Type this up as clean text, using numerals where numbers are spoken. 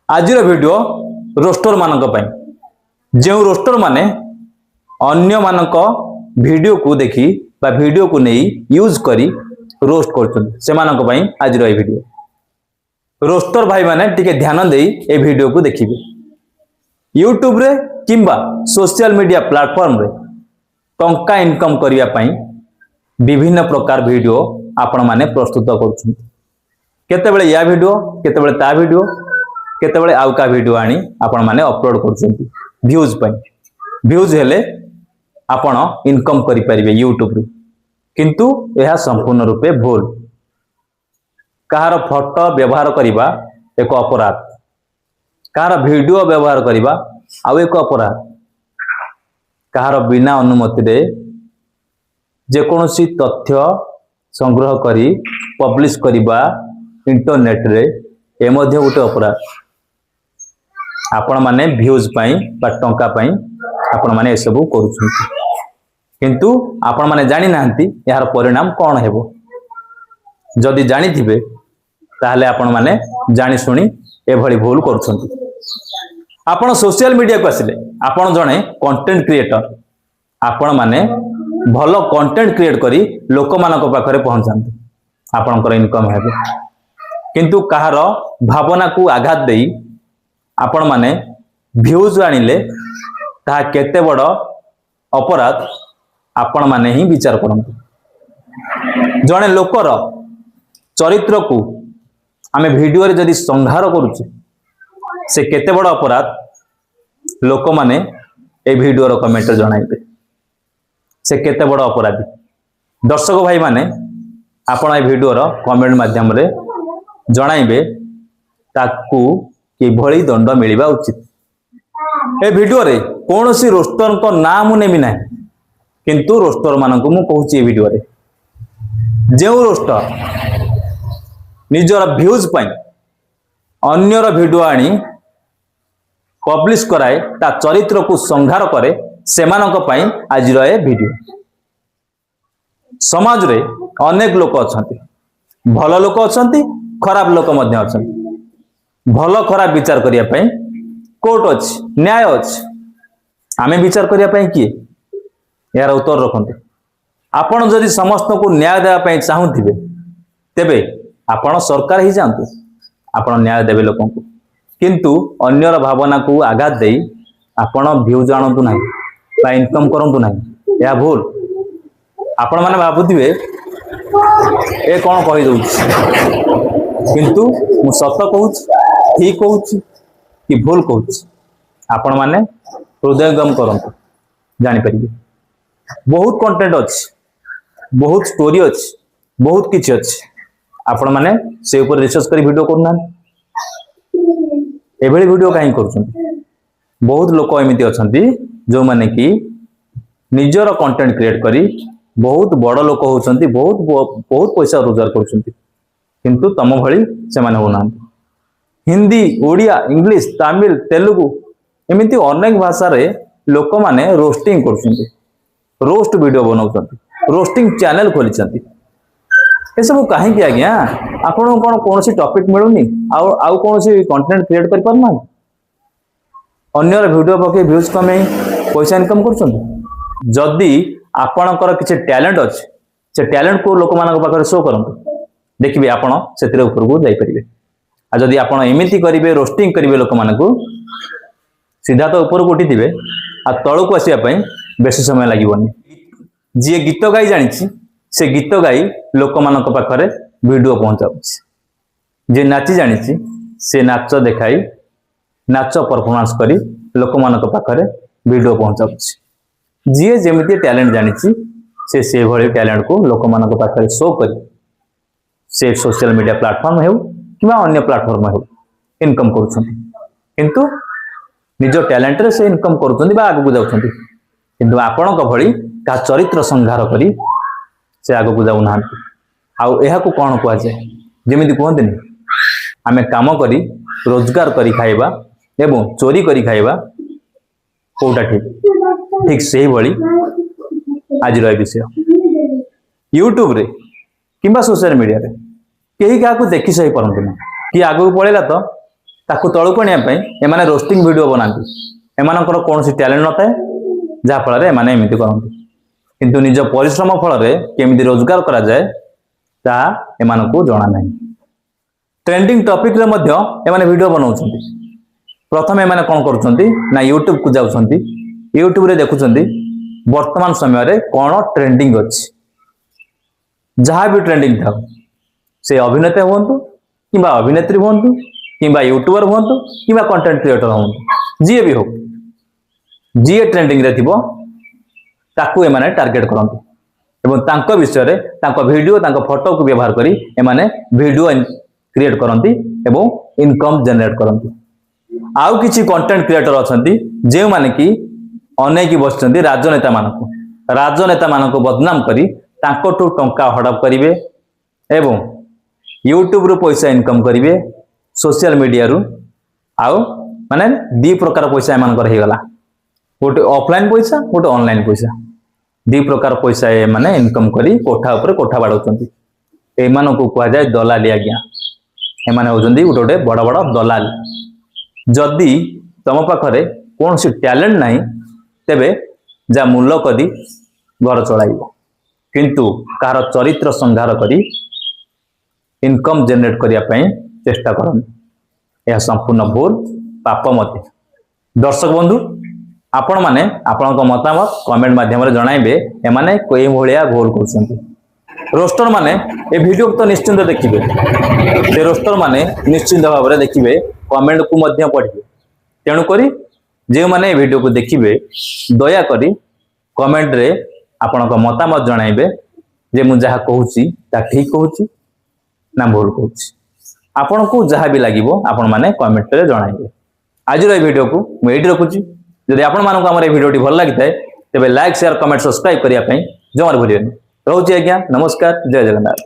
आज video roster मानक जो रोस्टर माने अन्य मानक वीडियो को देखी बा वीडियो को नहीं यूज करी रोस्ट कर आज वीडियो रोस्टर भाई माने टिके ध्यान दे ए वीडियो को देखिए यूट्यूब रे किंबा सोशल मीडिया प्लेटफॉर्म रे टंका इनकम करिया पई विभिन्न प्रकार वीडियो आपण माने प्रस्तुत कर केतेबेले या वीडियो केतेबेले ता वीडियो केतेबेले आउ का वीडियो आनी आपण माने अपलोड करछंती व्यूज पई व्यूज हेले आपण इनकम करि परिबे यूट्यूब रे किंतु यह संपूर्ण रूपे भूल कहार फोटो व्यवहार करिबा एक अपराध कहार वीडियो व्यवहार करिबा आउ एक अपराध कहार बिना अनुमति रे जे कोनोसी तथ्य संग्रह करी पब्लिश करिबा इंटरनेट रे ए मध्ये गोटे अपराध आपण माने व्यूज पाई बा टंका पाई आपण माने ए सब करूछंती किंतु आपण माने जानि नाहंती यार परिणाम कोन हेबो जदि जानि थिबे ताहले आपण माने जानि सुनी ए भली भूल करूछंती आपण सोशल मीडिया को आसिले आपण जणे कंटेंट क्रिएटर आपण माने भलो कंटेंट क्रिएट करी लोक मानक पाखरे पहुंचांती आपनकर इनकम हेबे किंतु कहार भावना को आघात देई आपण माने व्यूज आनिले ता केते बड़ अपराध आपण माने ही विचार करंतु जणे लोकर चरित्र को आमे वीडियो रे जदी संहार करूचे से केते बड़ अपराध लोक माने ए वीडियो रो कमेंट जणाइबे से केते बड़ अपराधी दर्शक भाई माने आपण ए वीडियो रो कमेंट माध्यम रे जणाइबे ताकू कि भली दंड मिलवा उचित ए वीडियो रे कोनोसी रोस्टर को नाम नेमी ना किंतु रोस्टर मानक मु कहूची ए वीडियो रे जे रोस्टर निजर व्यूज पाई अन्यर वीडियो आनी पब्लिश कराए ता चरित्र को संहार करे सेमानक पाई आज ए वीडियो समाज रे अनेक लोक अछंती भलो लोक अछंती खराब लोक मध्य अछंती भलो खराब विचार करिया पई कोर्ट अछि न्याय अछि आमे विचार करिया पई किए यार उत्तर रखंते आपण जदि समस्त को न्याय देवा पई चाहुथिबे तेबे आपण सरकार ही जानतु आपण न्याय देबे लोकन को किंतु अन्यर भावना को आघात देई आपण व्यू जानतु नाही बा इनकम करंतु नाही या भूल आपण माने भाबुथिबे ए कोन कहि दउछि किंतु मु सत कहूछि ठीक कहूछि कि भूल कहूछि आपण माने हृदयगम करंतु जानि परिबे बहुत कंटेंट अछि बहुत स्टोरी अछि बहुत किछि अछि आपण माने से ऊपर रिसर्च करी वीडियो करना एभली वीडियो काहे करूछंती बहुत लोक एमिति अछंती जो माने कि निजर कंटेंट क्रिएट करी बहुत बड़ लोक होउछंती बहुत पैसा रोजगार करूछंती किंतु तम भली से माने होना हिंदी ओडिया इंग्लिश तमिल तेलुगु एमिति अनेक भाषा रे लोक माने रोस्टिंग करूछंती रोस्ट वीडियो बनाउछंती रोस्टिंग चैनल खोलिछंती ए सब काहे कि आज्ञा आपण कोन कोनोसी टॉपिक मिलुनी आउ कोनोसी कंटेंट क्रिएट कर परना अन्यर वीडियो पके व्यूज कमे पैसा इनकम करूछंती जदी आपणकर किछि टैलेंट अछि से टैलेंट को लोक मानक पाखरे शो करंतु देखिबे आपण सेतिरे ऊपर को जाई परिबे आ जदी आपण एमिति करिवे रोस्टिंग करिवे लोक मानकू सीधा तो ऊपर को उठी दिबे आ तळु को आसीया पई बेसी समय लागिवनी जे गीत गाई जानिछि से गीत गाई लोक मानक पाखरे वीडियो पहुंचाउछि जे नाची जानिछि से नाच देखाई नाच परफॉर्मेंस करी लोक मानक पाखरे वीडियो पहुंचाउछि जे जेमिति टैलेंट जानिछि से भली टैलेंट को लोक मानक पाखरे शो करी से सोशल मीडिया प्लेटफॉर्म हेउ किबा अन्य प्लेटफॉर्म हेउ इनकम करूछंती किंतु निजो टैलेंट रे से इनकम करूछंती बा आगु जाउछंती किंतु आपण को भली का चरित्र संहार करी से आगु को जाउ नाहंती आउ एहा को कोन को आजे जेमिति कहंतनी आमे काम करी रोजगार करी खाइबा एवं चोरी करी खाइबा कोटा ठीक सही भली आज रो विषय यूट्यूब रे किंबा सोशल मीडिया रे केही का को देखि सही परंतु कि आगु पळेला तो ताकू तलू आने एमाने रोस्टिंग वीडियो बनाती एमानकर कौन टैलेंट न थाए जहाँ फल एमाने एमती करती किंतु निज परिश्रम फल केमी रोजगार करा जाए ता एमानकू जना नहीं। ट्रेंडिंग टॉपिक रे मध्य एमाने वीडियो बनाउछंती प्रथम एमाने कौन करुछंती ना यूट्यूब को जाउछंती यूट्यूब रे देखुछंती वर्तमान समय रे कौन ट्रेंडिंग अछि जहाँ भी ट्रेंडिंग था से अभिनेता हुंतु किंबा अभिनेत्री हुंतु किंबा यूट्यूबर हुंतु किंबा कंटेंट क्रिएटर हुंतु जी भी हो जी ट्रेंडिंग रे थिबो ताकू एमाने टार्गेट करंती एवं तांको विषय रे तांको वीडियो तांको फोटो को व्यवहार करी एमाने वीडियो क्रिएट करंती एवं इनकम जनरेट करंती। आउ किछि कंटेंट क्रिएटर अछंती जे माने कि अनेकी बसचंती राजनेता मानको बदनाम करी तांकोठू टंका हड़प करिवे एवं यूट्यूब रु पैसा इनकम करिवे सोशल मीडिया रु आउ माने दी प्रकार पैसा एमानकर हे गला गोटे ऑफलाइन पैसा गोटे ऑनलाइन पैसा दी प्रकार पैसा ए माने इनकम करी कोठा ऊपर कोठा बाडौचंती एमानको कुआ जाय दलाली आज्ञा एमाने होचंती गोटे गोटे बड़ बड़ दलाल। जदि तुम पाखरे कौन सी टैलेंट नहीं तेबे जा मूल्य कदी घर चलाइबो किंतु कार चरित्र संहार करी इनकम जनरेट करिया पई चेष्टा करन यह संपूर्ण भूल पाप मते। दर्शक बंधु आपण माने आपनक मतामत कमेंट माध्यम रे जणाइबे एमाने कोई भलिया भूल करछंती। रोस्टर माने ए वीडियो तो निश्चिंत देखिबे से रोस्टर माने निश्चिंत भाव रे देखिबे कमेंट को मध्य पढ़िबे तेणु करी जे माने वीडियो को देखिबे दया करी कमेंट रे आपनक मतामत जणाइबे जे मु जहा कहूची ता ठीक कहूची ना भूल कहूची आपन को जहा भी लागिबो आपन माने कमेंट रे जणाइबे। आज रो वीडियो को मु एडी रखुची जदि आपन मानको हमर ए वीडियोटी भल लागिथाय तेबे लाइक शेयर कमेंट सब्सक्राइब करिया पई जमार भूलिबेनी। रहउची आज्ञा नमस्कार जय जगन्नाथ।